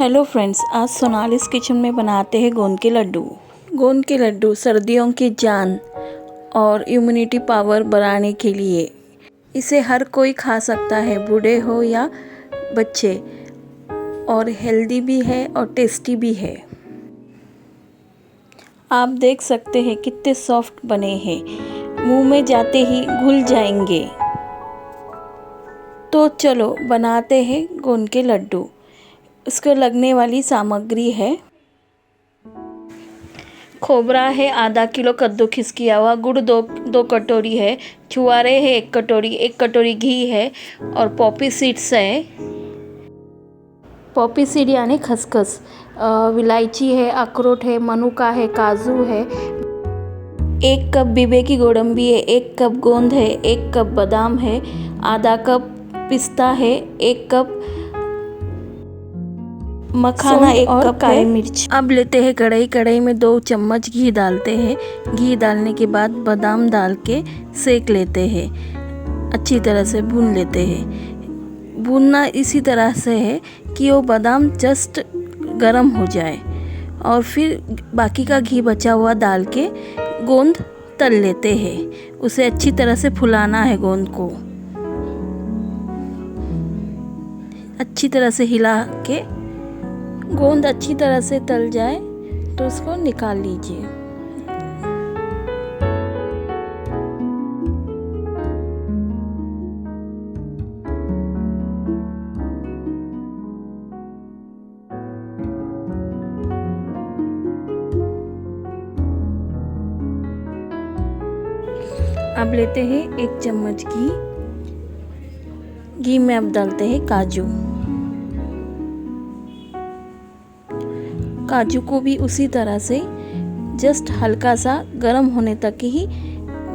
Hello friends, आज सोनालिस kitchen में बनाते हैं गोंद के लड्डू। गोंद के लड्डू सर्दियों की जान और इम्यूनिटी पावर बढ़ाने के लिए इसे हर कोई खा सकता है, बूढ़े हो या बच्चे, और हेल्दी भी है और टेस्टी भी है। आप देख सकते हैं कितने सॉफ्ट बने हैं, मुंह में जाते ही घुल जाएंगे। तो चलो बनाते हैं गोंद के लड्डू। इसको लगने वाली सामग्री है खोबरा है आधा किलो, कद्दू खिस किया हुआ, गुड़ दो कटोरी है, छुआरे है 1 कटोरी, 1 कटोरी घी है और पॉपी सीड्स है। पॉपी सीड यानी खसखस, इलायची है, अखरोट है, मनुका है, काजू है, 1 कप बीबे की गोडंबी है, 1 कप गोंद है, 1 कप बादाम है, आधा कप पिस्ता है, 1 कप मखाना, 1 कप काली मिर्च। अब लेते हैं कढ़ाई में 2 चम्मच घी डालते हैं। घी डालने के बाद बादाम डाल के सेक लेते हैं, अच्छी तरह से भून लेते हैं। भूनना इसी तरह से है कि वो बादाम जस्ट गरम हो जाए और फिर बाकी का घी बचा हुआ डाल के गोंद तल लेते हैं। उसे अच्छी तरह से फुलाना है गोंद को, अच्छी तरह से हिला के गोंद अच्छी तरह से तल जाए तो उसको निकाल लीजिए। अब लेते हैं 1 चम्मच घी में अब डालते हैं काजू को भी उसी तरह से जस्ट हल्का सा गर्म होने तक ही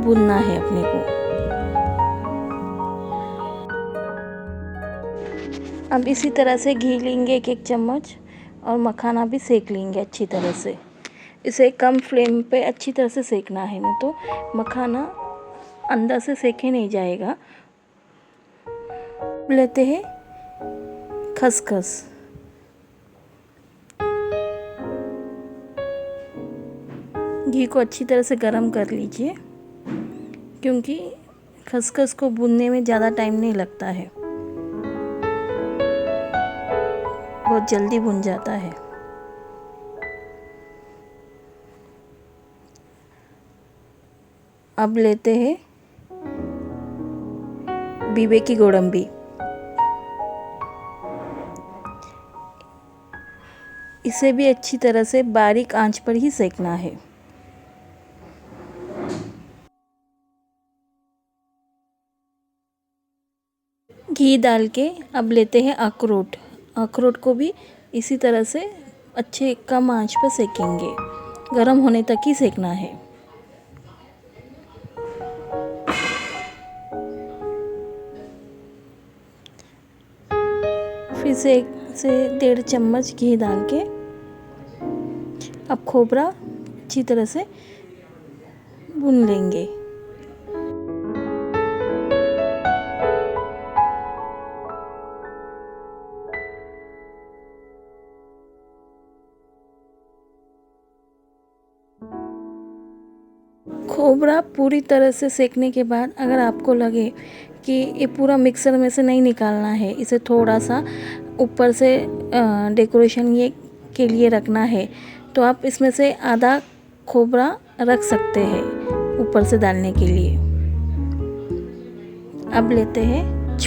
भूनना है अपने को। अब इसी तरह से घी लेंगे 1 चम्मच और मखाना भी सेक लेंगे अच्छी तरह से। इसे कम फ्लेम पे अच्छी तरह से सेकना है, नहीं तो मखाना अंदर से सेके नहीं जाएगा। लेते हैं खसखस, घी को अच्छी तरह से गरम कर लीजिए, क्योंकि खसखस को भूनने में ज़्यादा टाइम नहीं लगता है, बहुत जल्दी भुन जाता है। अब लेते हैं बीबे की गोडंबी। इसे भी अच्छी तरह से बारीक आंच पर ही सेकना है। घी डाल के अब लेते हैं अखरोट को भी इसी तरह से अच्छे कम आंच पर सेकेंगे, गरम होने तक ही सेकना है। फिर से 1.5 चम्मच घी डाल के अब खोबरा अच्छी तरह से भून लेंगे। खोबरा पूरी तरह से सेकने के बाद अगर आपको लगे कि ये पूरा मिक्सर में से नहीं निकालना है, इसे थोड़ा सा ऊपर से डेकोरेशन ये के लिए रखना है, तो आप इसमें से आधा खोबरा रख सकते हैं ऊपर से डालने के लिए। अब लेते हैं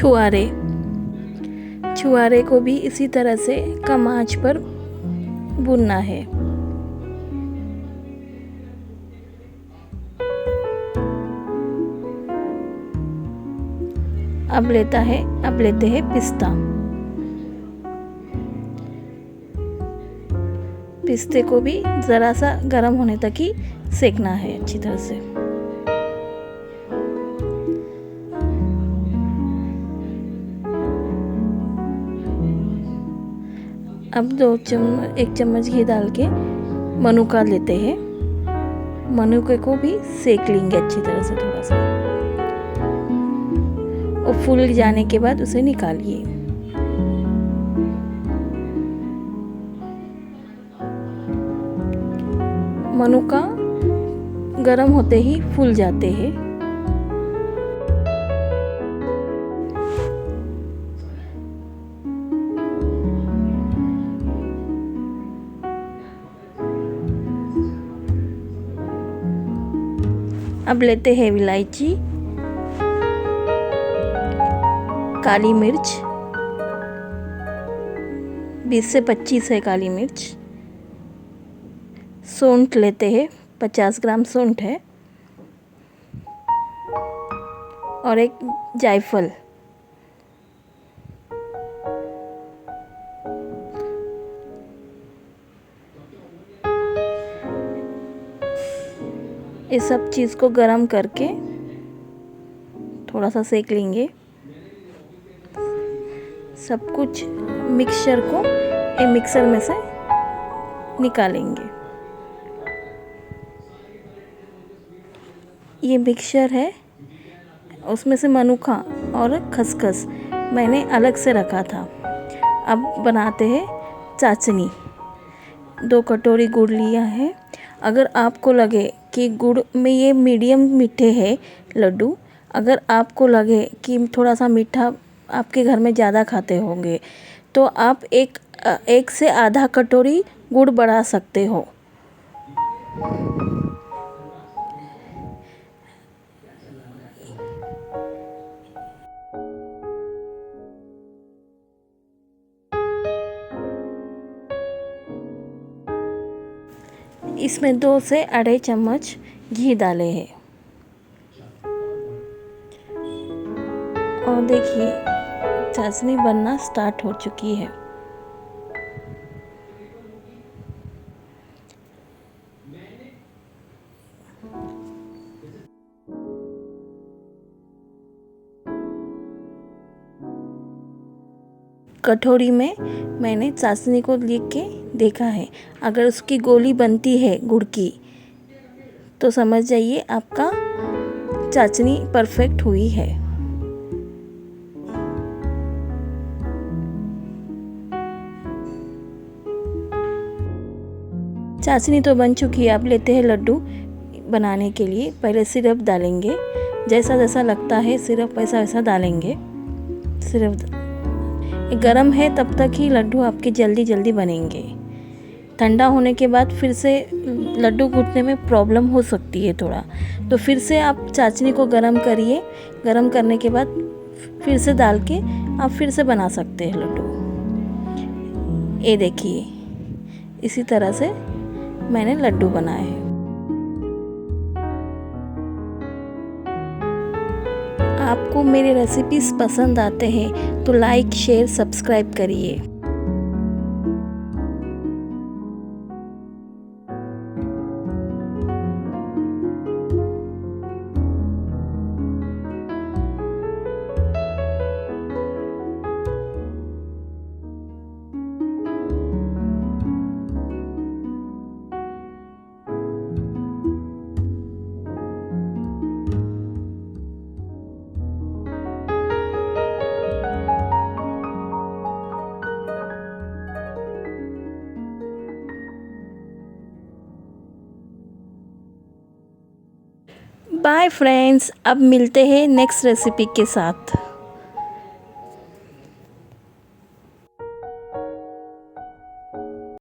छुआरे को भी इसी तरह से कम आंच पर भूनना है। अब लेते हैं पिस्ते को भी ज़रा सा गर्म होने तक ही सेकना है अच्छी तरह से। अब 1 चम्मच घी डाल के मनुका लेते हैं। मनुके को भी सेक लेंगे अच्छी तरह से थोड़ा सा, और फूल जाने के बाद उसे निकालिए। मनुका गरम होते ही फूल जाते हैं। अब लेते हैं इलायची, काली मिर्च, 20 से 25 है काली मिर्च, सौंठ लेते हैं, 50 ग्राम सौंठ है, और एक जायफल। इस सब चीज़ को गरम करके थोड़ा सा सेक लेंगे। सब कुछ मिक्सचर को एक मिक्सर में से निकालेंगे। ये मिक्सचर है, उसमें से मनुका और खसखस मैंने अलग से रखा था। अब बनाते हैं चाशनी। 2 कटोरी गुड़ लिया है। अगर आपको लगे कि गुड़ में ये मीडियम मीठे हैं लड्डू, अगर आपको लगे कि थोड़ा सा मीठा आपके घर में ज़्यादा खाते होंगे, तो आप एक से आधा कटोरी गुड़ बढ़ा सकते हो। इसमें 2 से 2.5 चम्मच घी डाले हैं। और देखिए चाशनी बनना स्टार्ट हो चुकी है। कटोरी में मैंने चाशनी को लेके के देखा है। अगर उसकी गोली बनती है गुड़ की, तो समझ जाइए आपका चाशनी परफेक्ट हुई है। चाशनी तो बन चुकी है। अब लेते हैं लड्डू बनाने के लिए। पहले सिरप डालेंगे, जैसा जैसा लगता है सिरप वैसा वैसा डालेंगे। सिरप गरम है तब तक ही लड्डू आपके जल्दी जल्दी बनेंगे। ठंडा होने के बाद फिर से लड्डू गूंथने में प्रॉब्लम हो सकती है थोड़ा, तो फिर से आप चाशनी को गरम करिए। गरम करने के बाद फिर से डाल के आप फिर से बना सकते हैं लड्डू। ये देखिए इसी तरह से मैंने लड्डू बनाए हैं। आपको मेरे रेसिपीज़ पसंद आते हैं तो लाइक, शेयर, सब्सक्राइब करिए। बाय फ्रेंड्स, अब मिलते हैं नेक्स्ट रेसिपी के साथ।